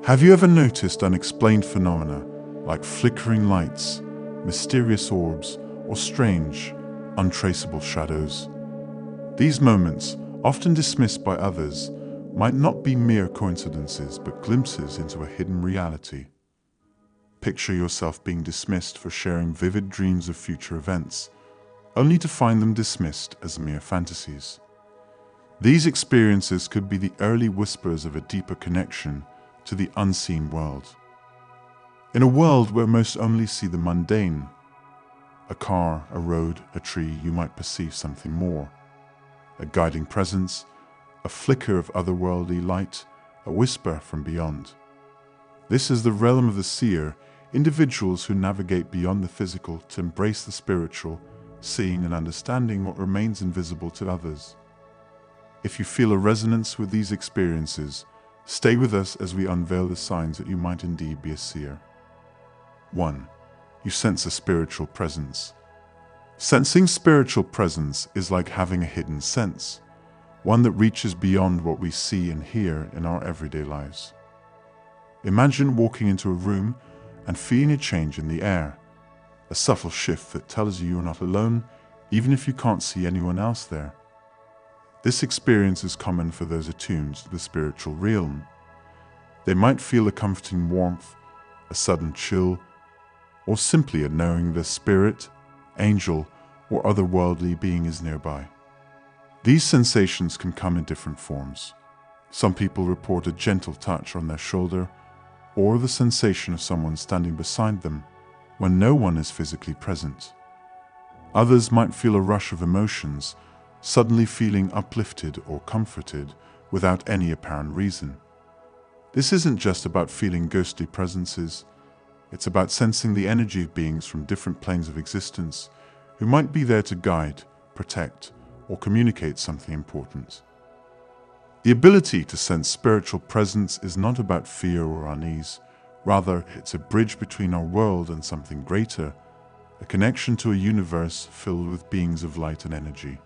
Have you ever noticed unexplained phenomena like flickering lights, mysterious orbs, or strange, untraceable shadows? These moments, often dismissed by others, might not be mere coincidences but glimpses into a hidden reality. Picture yourself being dismissed for sharing vivid dreams of future events, only to find them dismissed as mere fantasies. These experiences could be the early whispers of a deeper connection to the unseen world. In a world where most only see the mundane, a car, a road, a tree, you might perceive something more. A guiding presence, a flicker of otherworldly light, a whisper from beyond. This is the realm of the seer, individuals who navigate beyond the physical to embrace the spiritual, seeing and understanding what remains invisible to others. If you feel a resonance with these experiences, stay with us as we unveil the signs that you might indeed be a seer. 1. You sense a spiritual presence. Sensing spiritual presence is like having a hidden sense, one that reaches beyond what we see and hear in our everyday lives. Imagine walking into a room and feeling a change in the air, a subtle shift that tells you you're not alone, even if you can't see anyone else there. This experience is common for those attuned to the spiritual realm. They might feel a comforting warmth, a sudden chill, or simply a knowing that a spirit, angel, or otherworldly being is nearby. These sensations can come in different forms. Some people report a gentle touch on their shoulder, or the sensation of someone standing beside them when no one is physically present. Others might feel a rush of emotions, suddenly feeling uplifted or comforted without any apparent reason. This isn't just about feeling ghostly presences, it's about sensing the energy of beings from different planes of existence who might be there to guide, protect, or communicate something important. The ability to sense spiritual presence is not about fear or unease. Rather, it's a bridge between our world and something greater, a connection to a universe filled with beings of light and energy.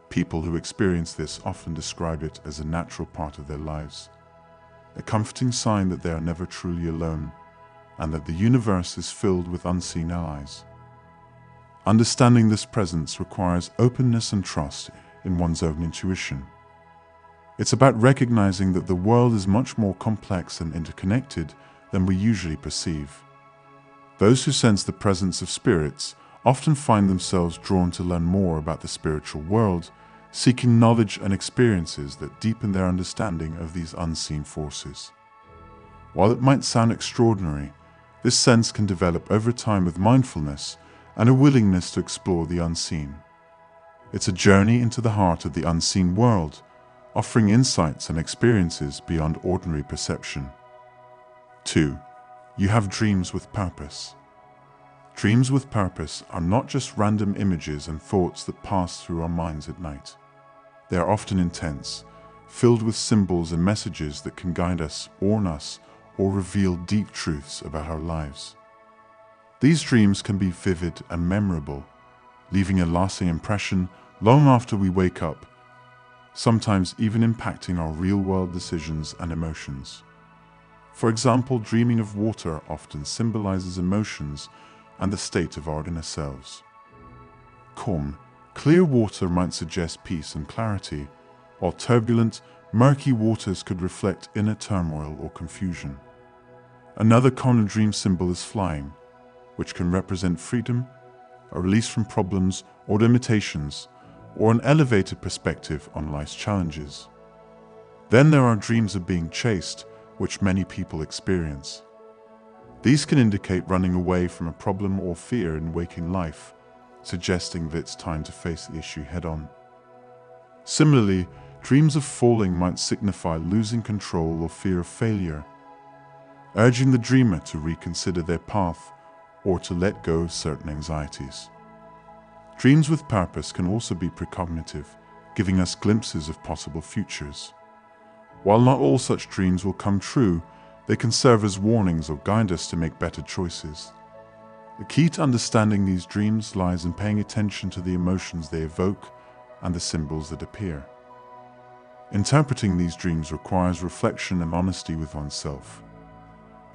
People who experience this often describe it as a natural part of their lives, a comforting sign that they are never truly alone, and that the universe is filled with unseen allies. Understanding this presence requires openness and trust in one's own intuition. It's about recognizing that the world is much more complex and interconnected than we usually perceive. Those who sense the presence of spirits often find themselves drawn to learn more about the spiritual world, seeking knowledge and experiences that deepen their understanding of these unseen forces. While it might sound extraordinary, this sense can develop over time with mindfulness and a willingness to explore the unseen. It's a journey into the heart of the unseen world, offering insights and experiences beyond ordinary perception. 2. You have dreams with purpose. Dreams with purpose are not just random images and thoughts that pass through our minds at night. They are often intense, filled with symbols and messages that can guide us, warn us, or reveal deep truths about our lives. These dreams can be vivid and memorable, leaving a lasting impression long after we wake up, sometimes even impacting our real-world decisions and emotions. For example, dreaming of water often symbolizes emotions and the state of our inner selves. Calm, clear water might suggest peace and clarity, while turbulent, murky waters could reflect inner turmoil or confusion. Another common dream symbol is flying, which can represent freedom, a release from problems or limitations, or an elevated perspective on life's challenges. Then there are dreams of being chased, which many people experience. These can indicate running away from a problem or fear in waking life, suggesting that it's time to face the issue head-on. Similarly, dreams of falling might signify losing control or fear of failure, urging the dreamer to reconsider their path or to let go of certain anxieties. Dreams with purpose can also be precognitive, giving us glimpses of possible futures. While not all such dreams will come true, they can serve as warnings or guide us to make better choices. The key to understanding these dreams lies in paying attention to the emotions they evoke and the symbols that appear. Interpreting these dreams requires reflection and honesty with oneself.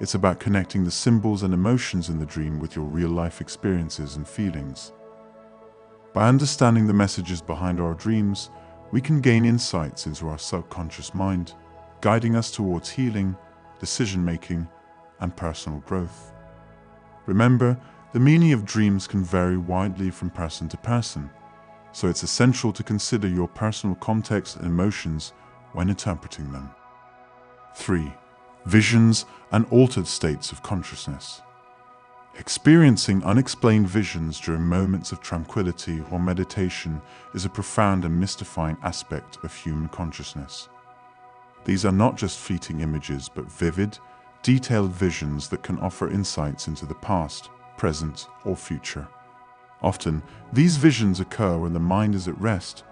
It's about connecting the symbols and emotions in the dream with your real-life experiences and feelings. By understanding the messages behind our dreams, we can gain insights into our subconscious mind, guiding us towards healing, decision-making, and personal growth. Remember, the meaning of dreams can vary widely from person to person, so it's essential to consider your personal context and emotions when interpreting them. 3. Visions and altered states of consciousness. Experiencing unexplained visions during moments of tranquility or meditation is a profound and mystifying aspect of human consciousness. These are not just fleeting images, but vivid, detailed visions that can offer insights into the past, present, or future. Often, these visions occur when the mind is at rest,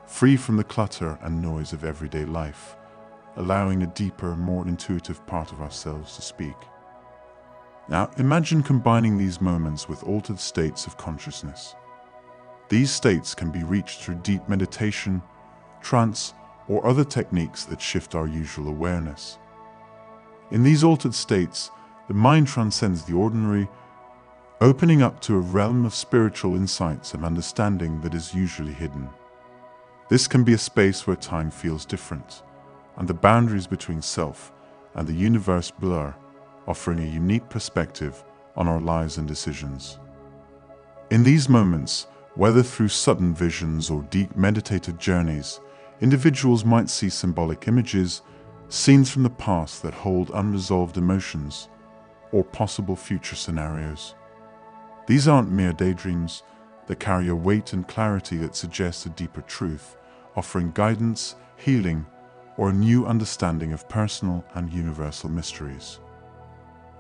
free from the clutter and noise of everyday life, allowing a deeper, more intuitive part of ourselves to speak. Now, imagine combining these moments with altered states of consciousness. These states can be reached through deep meditation, trance, or other techniques that shift our usual awareness. In these altered states, the mind transcends the ordinary, opening up to a realm of spiritual insights and understanding that is usually hidden. This can be a space where time feels different, and the boundaries between self and the universe blur, offering a unique perspective on our lives and decisions. In these moments, whether through sudden visions or deep meditative journeys, individuals might see symbolic images, scenes from the past that hold unresolved emotions, or possible future scenarios. These aren't mere daydreams, they carry a weight and clarity that suggests a deeper truth, offering guidance, healing, or a new understanding of personal and universal mysteries.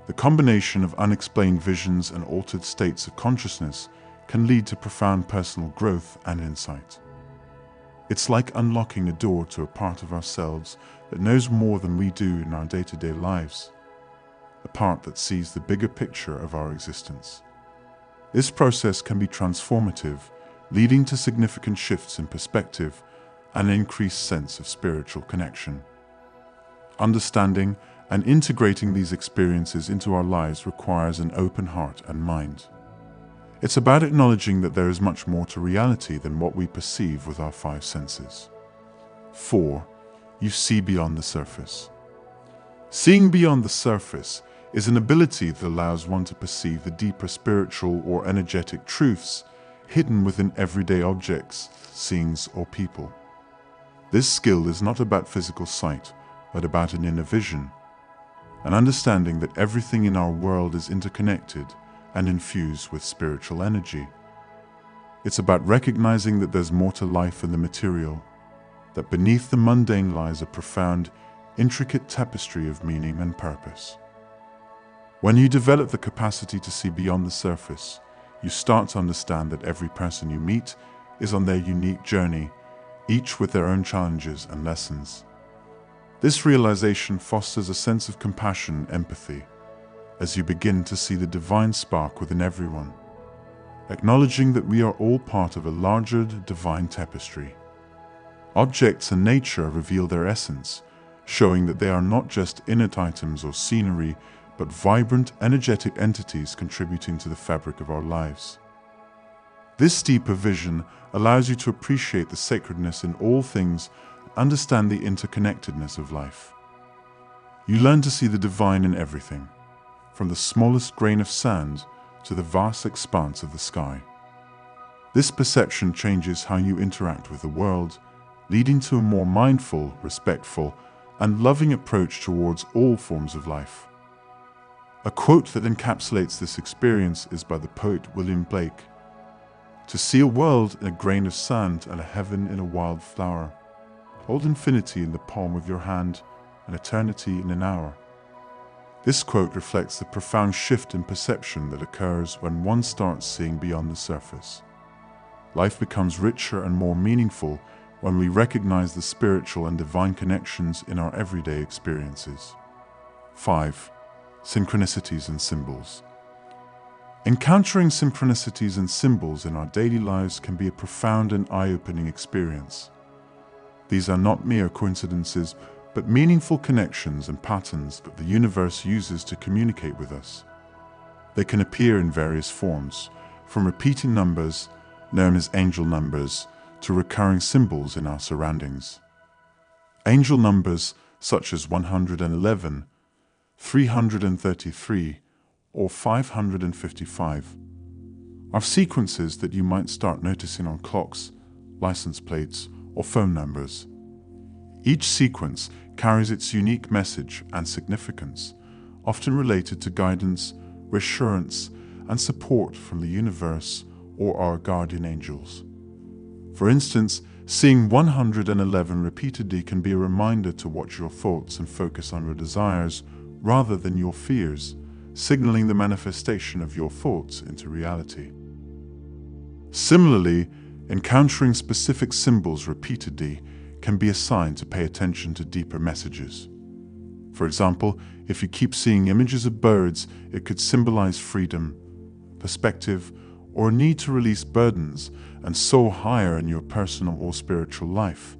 The combination of unexplained visions and altered states of consciousness can lead to profound personal growth and insight. It's like unlocking a door to a part of ourselves that knows more than we do in our day-to-day lives, a part that sees the bigger picture of our existence. This process can be transformative, leading to significant shifts in perspective and an increased sense of spiritual connection. Understanding and integrating these experiences into our lives requires an open heart and mind. It's about acknowledging that there is much more to reality than what we perceive with our five senses. 4. You see beyond the surface. Seeing beyond the surface is an ability that allows one to perceive the deeper spiritual or energetic truths hidden within everyday objects, scenes, or people. This skill is not about physical sight, but about an inner vision, an understanding that everything in our world is interconnected and infused with spiritual energy. It's about recognizing that there's more to life than the material, that beneath the mundane lies a profound, intricate tapestry of meaning and purpose. When you develop the capacity to see beyond the surface, you start to understand that every person you meet is on their unique journey, each with their own challenges and lessons. This realization fosters a sense of compassion and empathy as you begin to see the divine spark within everyone, acknowledging that we are all part of a larger divine tapestry. Objects and nature reveal their essence, showing that they are not just innate items or scenery, but vibrant, energetic entities contributing to the fabric of our lives. This deeper vision allows you to appreciate the sacredness in all things, understand the interconnectedness of life. You learn to see the divine in everything, from the smallest grain of sand to the vast expanse of the sky. This perception changes how you interact with the world, leading to a more mindful, respectful, and loving approach towards all forms of life. A quote that encapsulates this experience is by the poet William Blake: "To see a world in a grain of sand and a heaven in a wild flower. Hold infinity in the palm of your hand and eternity in an hour." This quote reflects the profound shift in perception that occurs when one starts seeing beyond the surface. Life becomes richer and more meaningful when we recognize the spiritual and divine connections in our everyday experiences. 5. Synchronicities and Symbols. Encountering synchronicities and symbols in our daily lives can be a profound and eye-opening experience. These are not mere coincidences, but meaningful connections and patterns that the universe uses to communicate with us. They can appear in various forms, from repeating numbers, known as angel numbers, to recurring symbols in our surroundings. Angel numbers such as 111, 333, or 555 are sequences that you might start noticing on clocks, license plates, or phone numbers. Each sequence carries its unique message and significance, often related to guidance, reassurance, and support from the universe or our guardian angels. For instance, seeing 111 repeatedly can be a reminder to watch your thoughts and focus on your desires rather than your fears, signaling the manifestation of your thoughts into reality. Similarly, encountering specific symbols repeatedly can be a sign to pay attention to deeper messages. For example, if you keep seeing images of birds, it could symbolize freedom, perspective, or a need to release burdens and soar higher in your personal or spiritual life.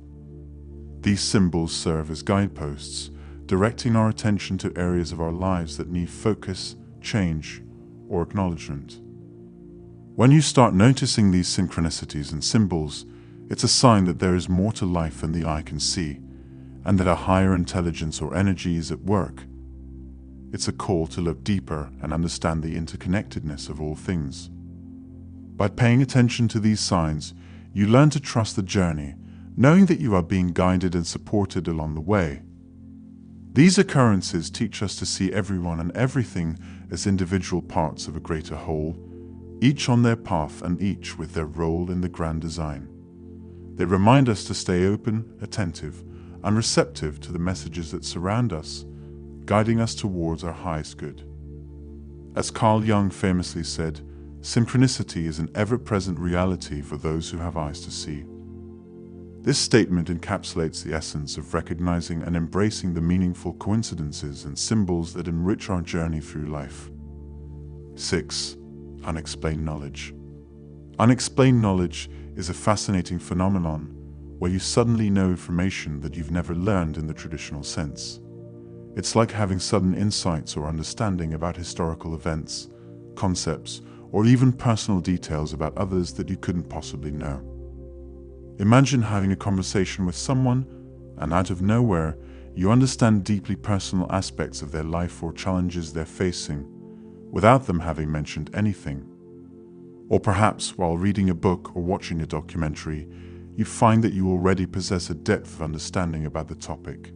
These symbols serve as guideposts, directing our attention to areas of our lives that need focus, change, or acknowledgement. When you start noticing these synchronicities and symbols, it's a sign that there is more to life than the eye can see, and that a higher intelligence or energy is at work. It's a call to look deeper and understand the interconnectedness of all things. By paying attention to these signs, you learn to trust the journey, knowing that you are being guided and supported along the way. These occurrences teach us to see everyone and everything as individual parts of a greater whole, each on their path and each with their role in the grand design. They remind us to stay open, attentive, and receptive to the messages that surround us, guiding us towards our highest good. As Carl Jung famously said, synchronicity is an ever-present reality for those who have eyes to see. This statement encapsulates the essence of recognizing and embracing the meaningful coincidences and symbols that enrich our journey through life. 6. Unexplained knowledge. Unexplained knowledge is a fascinating phenomenon where you suddenly know information that you've never learned in the traditional sense. It's like having sudden insights or understanding about historical events, concepts, or even personal details about others that you couldn't possibly know. Imagine having a conversation with someone, and out of nowhere, you understand deeply personal aspects of their life or challenges they're facing, without them having mentioned anything. Or perhaps, while reading a book or watching a documentary, you find that you already possess a depth of understanding about the topic,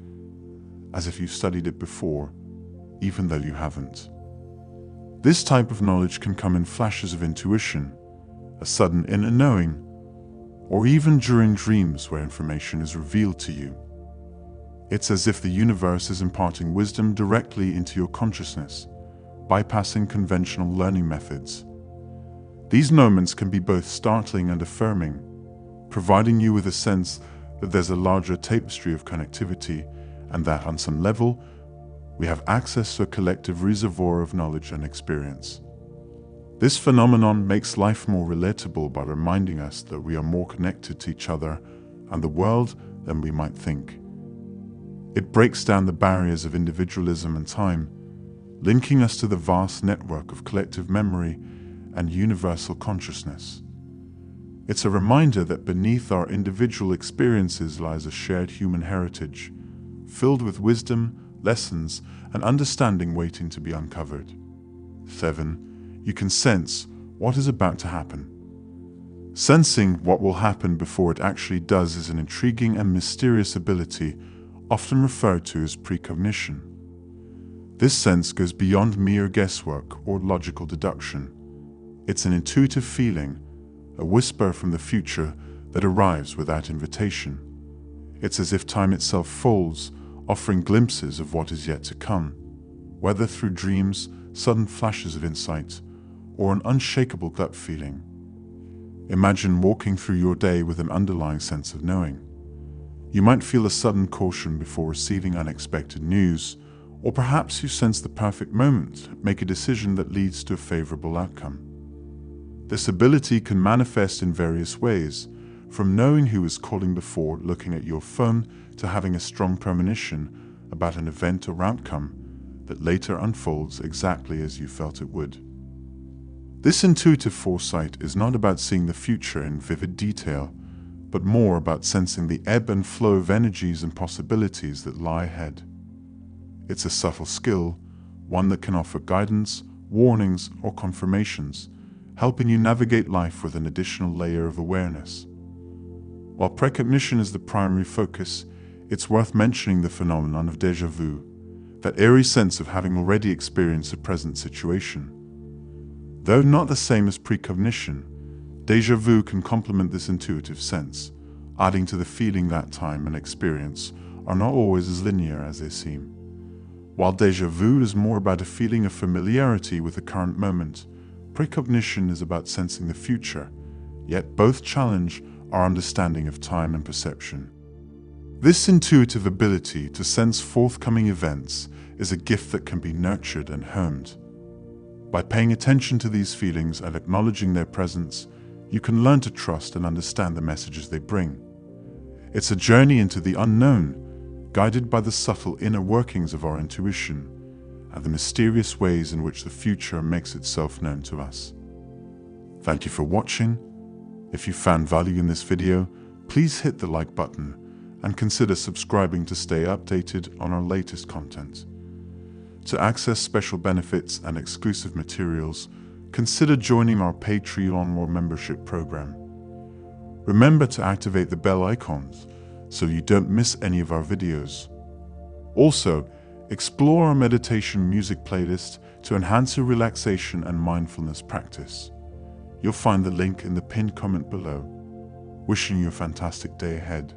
as if you studied it before, even though you haven't. This type of knowledge can come in flashes of intuition, a sudden inner knowing, or even during dreams where information is revealed to you. It's as if the universe is imparting wisdom directly into your consciousness, bypassing conventional learning methods. These moments can be both startling and affirming, providing you with a sense that there's a larger tapestry of connectivity and that, on some level, we have access to a collective reservoir of knowledge and experience. This phenomenon makes life more relatable by reminding us that we are more connected to each other and the world than we might think. It breaks down the barriers of individualism and time, linking us to the vast network of collective memory and universal consciousness. It's a reminder that beneath our individual experiences lies a shared human heritage, filled with wisdom, lessons, and understanding waiting to be uncovered. 7. You can sense what is about to happen. Sensing what will happen before it actually does is an intriguing and mysterious ability, often referred to as precognition. This sense goes beyond mere guesswork or logical deduction. It's an intuitive feeling, a whisper from the future that arrives without invitation. It's as if time itself folds, offering glimpses of what is yet to come, whether through dreams, sudden flashes of insight, or an unshakable gut feeling. Imagine walking through your day with an underlying sense of knowing. You might feel a sudden caution before receiving unexpected news, or perhaps you sense the perfect moment, make a decision that leads to a favorable outcome. This ability can manifest in various ways, from knowing who is calling before looking at your phone to having a strong premonition about an event or outcome that later unfolds exactly as you felt it would. This intuitive foresight is not about seeing the future in vivid detail, but more about sensing the ebb and flow of energies and possibilities that lie ahead. It's a subtle skill, one that can offer guidance, warnings, or confirmations, helping you navigate life with an additional layer of awareness. While precognition is the primary focus, it's worth mentioning the phenomenon of déjà vu, that eerie sense of having already experienced a present situation. Though not the same as precognition, déjà vu can complement this intuitive sense, adding to the feeling that time and experience are not always as linear as they seem. While déjà vu is more about a feeling of familiarity with the current moment, precognition is about sensing the future, yet both challenge our understanding of time and perception. This intuitive ability to sense forthcoming events is a gift that can be nurtured and honed. By paying attention to these feelings and acknowledging their presence, you can learn to trust and understand the messages they bring. It's a journey into the unknown, guided by the subtle inner workings of our intuition and the mysterious ways in which the future makes itself known to us. Thank you for watching. If you found value in this video, please hit the like button and consider subscribing to stay updated on our latest content. To access special benefits and exclusive materials, consider joining our Patreon or membership program. Remember to activate the bell icons so you don't miss any of our videos. Also, explore our meditation music playlist to enhance your relaxation and mindfulness practice. You'll find the link in the pinned comment below. Wishing you a fantastic day ahead.